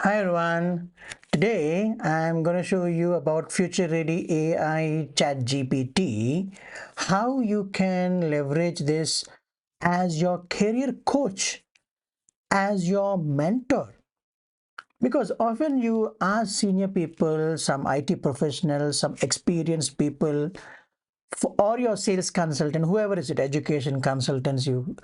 Hi everyone. Today I'm going to show you about future ready AI chat GPT, how you can leverage this as your career coach, as your mentor. Because often you ask senior people, some IT professionals, some experienced people, or your sales consultant, whoever is it, education consultants, you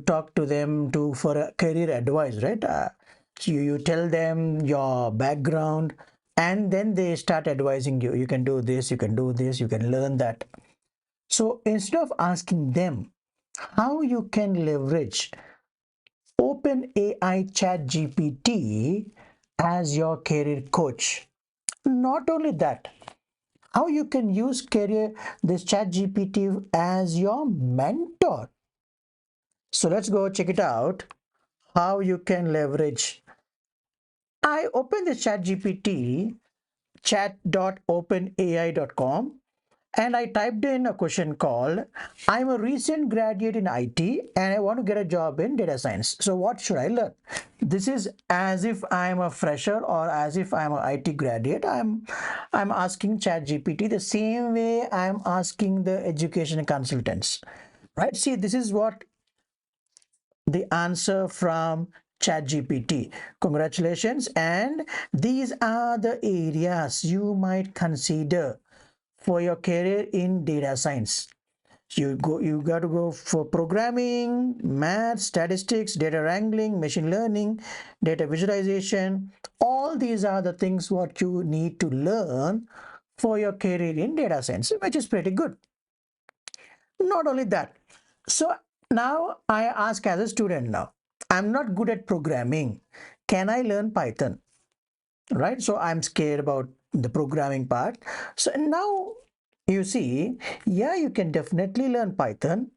talk to them to for a career advice, right? So you tell them your background, and then they start advising you. You can do this, you can do this, you can learn that. So instead of asking them how you can leverage OpenAI Chat GPT as your career coach, not only that, how you can use career this chat gpt as your mentor. So let's go check it out, how you can leverage. I opened the chat gpt chat.openai.com, and I typed in a question called, I'm a recent graduate in IT and I want to get a job in data science. So what should I learn? This is as if I'm a fresher or as if I'm an IT graduate. I'm asking ChatGPT the same way I'm asking the education consultants. Right? See, this is what the answer from ChatGPT. Congratulations. And these are the areas you might consider for your career in data science. You got to go for programming, math, statistics, data wrangling, machine learning, data visualization. All these are the things what you need to learn for your career in data science, which is pretty good. Not only that, so now I ask as a student, now I'm not good at programming. Can I learn Python? Right? So I'm scared about the programming part. So now you see, yeah, you can definitely learn Python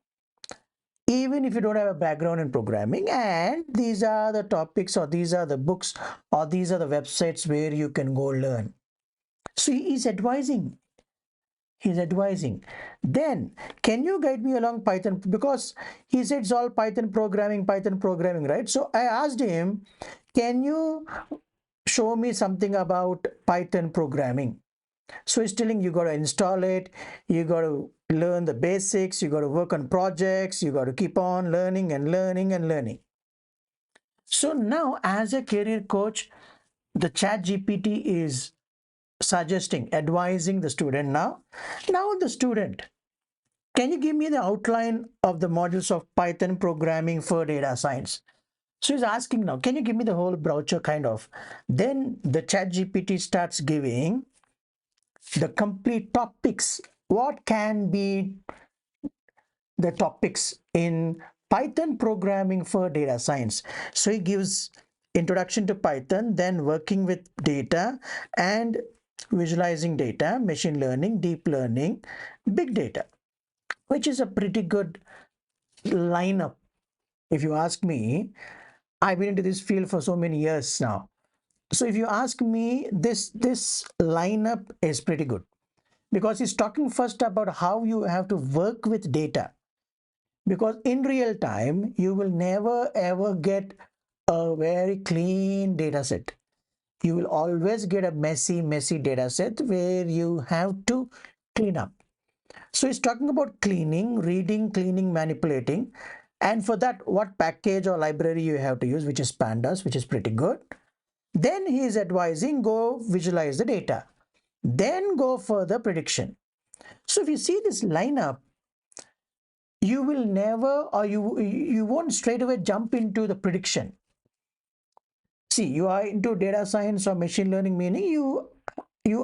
even if you don't have a background in programming. And these are the topics, or these are the books, or these are the websites where you can go learn. So he's advising. He's advising. Then, can you guide me along Python? Because he said it's all Python programming, right? So I asked him, can you show me something about Python programming? So he's telling you got to install it, you got to learn the basics, you got to work on projects, you got to keep on learning and learning and learning. So now, as a career coach, the chat GPT is suggesting, advising the student now. Now, the student, can you give me the outline of the modules of Python programming for data science? So he's asking now, can you give me the whole brochure kind of? Then the chat GPT starts giving the complete topics. What can be the topics in Python programming for data science? So he gives introduction to Python, then working with data and visualizing data, machine learning, deep learning, big data, which is a pretty good lineup. If you ask me, I've been into this field for so many years now. So if you ask me, this lineup is pretty good, because he's talking first about how you have to work with data. Because in real time, you will never ever get a very clean data set. You will always get a messy data set where you have to clean up. So he's talking about cleaning, reading, cleaning, manipulating. And for that, what package or library you have to use, which is pandas, which is pretty good. Then he is advising, go visualize the data. Then go for the prediction. So if you see this lineup, you will never, or you won't straight away jump into the prediction. See, you are into data science or machine learning, meaning you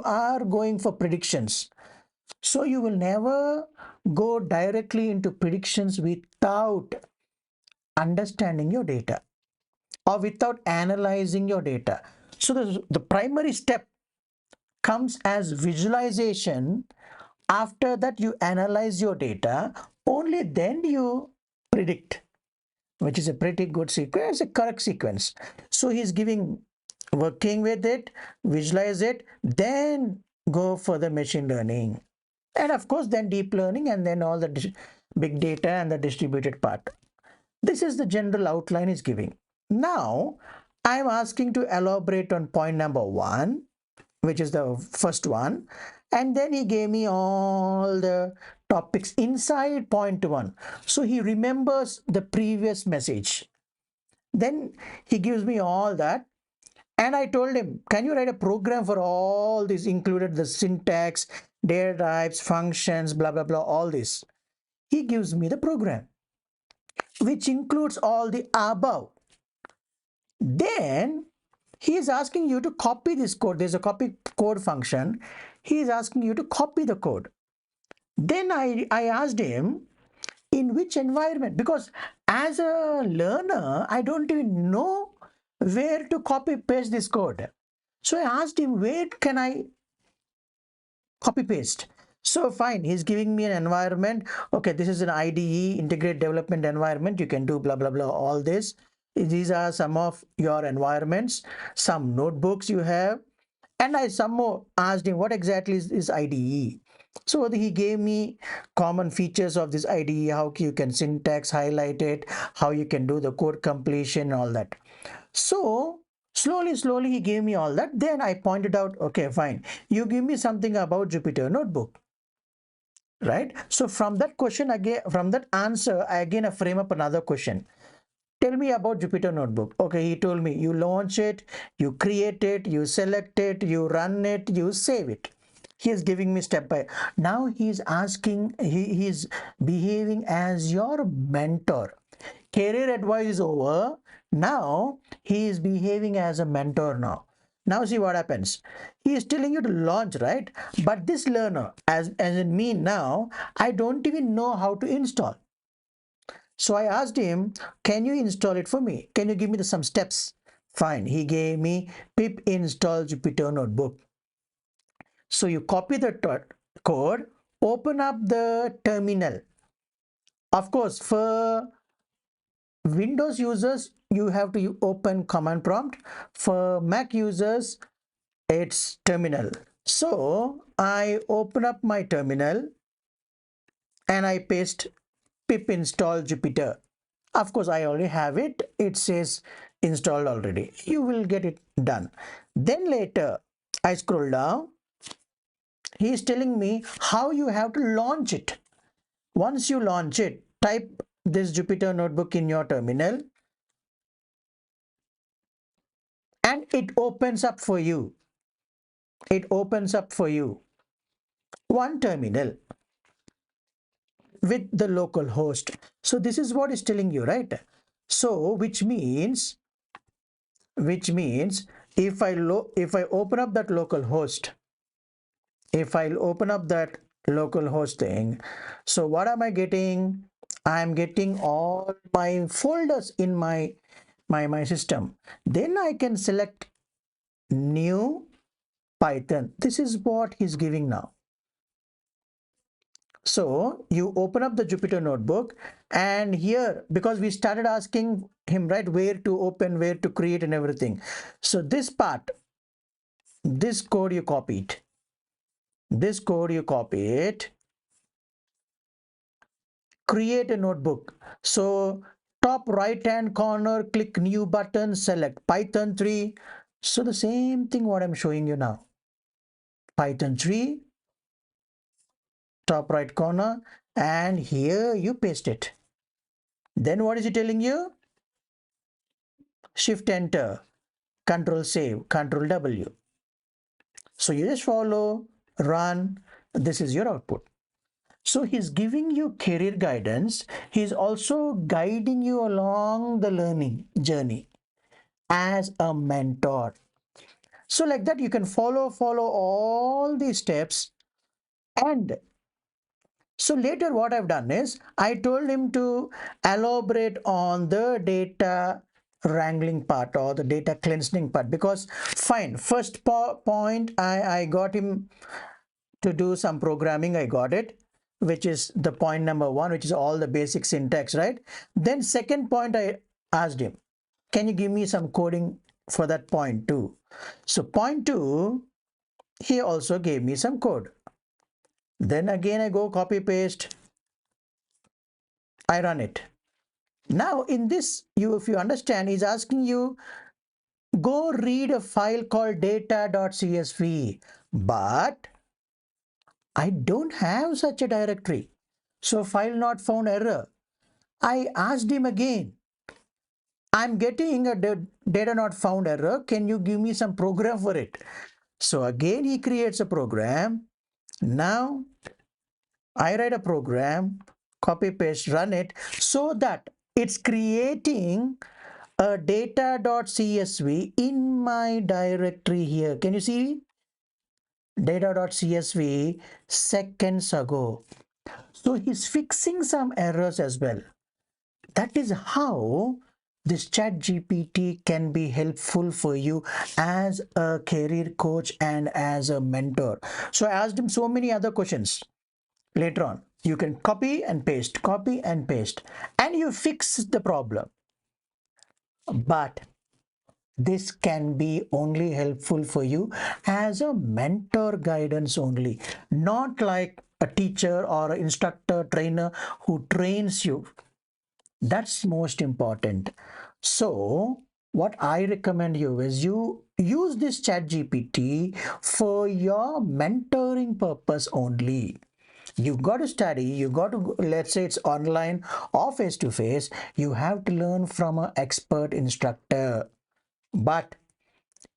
are going for predictions. So you will never go directly into predictions without understanding your data or without analyzing your data. So the primary step comes as visualization. After that, you analyze your data. Only then you predict, which is a pretty good sequence, a correct sequence. So he's giving working with it, visualize it, then go for the machine learning. And of course, then deep learning, and then all the big data and the distributed part. This is the general outline he's giving. Now, I'm asking to elaborate on point number one, which is the first one. And then he gave me all the topics inside point one. So he remembers the previous message. Then he gives me all that. And I told him, can you write a program for all this, included the syntax, data types, functions, blah, blah, blah, all this. He gives me the program, which includes all the above. Then he is asking you to copy this code. There's a copy code function. He is asking you to copy the code. Then I asked him in which environment, because as a learner, I don't even know where to copy paste this code. So I asked him, where can I copy paste? So fine, he's giving me an environment. Okay, this is an IDE, integrated development environment. You can do blah blah blah, all this. These are some of your environments, some notebooks you have. And I some more asked him what exactly is IDE. So he gave me common features of this IDE, how you can syntax highlight it, how you can do the code completion, all that. So slowly he gave me all that. Then I pointed out, okay, fine, you give me something about Jupyter Notebook, right? So from that question again, from that answer, I again frame up another question. Tell me about Jupyter Notebook. Okay, he told me you launch it, you create it, you select it, you run it, you save it. He is giving me step by. Now he's asking, he's behaving as your mentor. Career advice is over. Now he is behaving as a mentor now. Now see what happens. He is telling you to launch, right? But this learner, as in me now, I don't even know how to install. So I asked him, can you install it for me? Can you give me some steps? Fine. He gave me pip install Jupyter Notebook. So you copy the code, open up the terminal. Of course, for Windows users, you have to open command prompt. For Mac users, it's terminal. So I open up my terminal and I paste pip install Jupyter. Of course, I already have it. It says installed already. You will get it done. Then later, I scroll down. He is telling me how you have to launch it. Once you launch it, type this Jupyter Notebook in your terminal and it opens up for you. It opens up for you one terminal with the local host. So this is what it's telling you, right? So which means if I open up that local host, if I'll open up that local hosting, so what am I getting? I'm getting all my folders in my system. Then I can select new Python. This is what he's giving now. So you open up the Jupyter Notebook, and here, because we started asking him, right, where to open, where to create and everything. So this part, this code you copy it. This code you copy it, create a notebook. So top right hand corner, click new button, select Python 3. So the same thing what I'm showing you now. Python 3, top right corner, and here you paste it. Then what is it telling you? Shift enter, control save, control W. So you just follow, run, this is your output. So he's giving you career guidance. He's also guiding you along the learning journey as a mentor. So like that, you can follow all these steps. And so later what I've done is I told him to elaborate on the data wrangling part or the data cleansing part, because fine, first point I got him to do some programming. I got it, which is the point number one, which is all the basic syntax, right? Then second point, I asked him, can you give me some coding for that point two? So point two, he also gave me some code. Then again I go copy paste, I run it. Now in this, if you understand, he's asking you go read a file called data.csv. But I don't have such a directory. So file not found error. I asked him again, I'm getting a data not found error. Can you give me some program for it? So again, he creates a program. Now I write a program, copy paste, run it so that it's creating a data.csv in my directory here. Can you see data.csv seconds ago? So he's fixing some errors as well. That is how this chat GPT can be helpful for you as a career coach and as a mentor. So I asked him so many other questions. Later on, you can copy and paste, and you fix the problem. But this can be only helpful for you as a mentor guidance only, not like a teacher or an instructor trainer who trains you. That's most important. So what I recommend you is you use this chat GPT for your mentoring purpose only. You got to study, you got to, let's say it's online or face to face, you have to learn from an expert instructor. But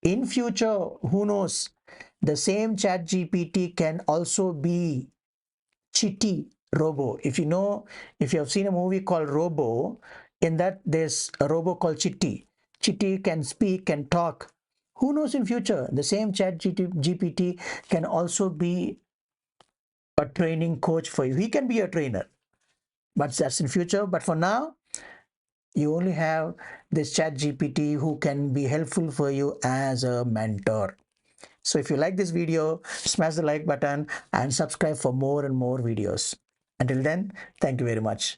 in future, who knows, the same chat GPT can also be Chitty Robo. If you know, if you have seen a movie called Robo, in that there's a robo called Chitty. Chitty can speak, can talk. Who knows, in future the same chat GPT can also be a training coach for you. He can be a trainer, but that's in future. But for now, you only have this chat GPT who can be helpful for you as a mentor. So if you like this video, smash the like button and subscribe for more and more videos. Until then, thank you very much.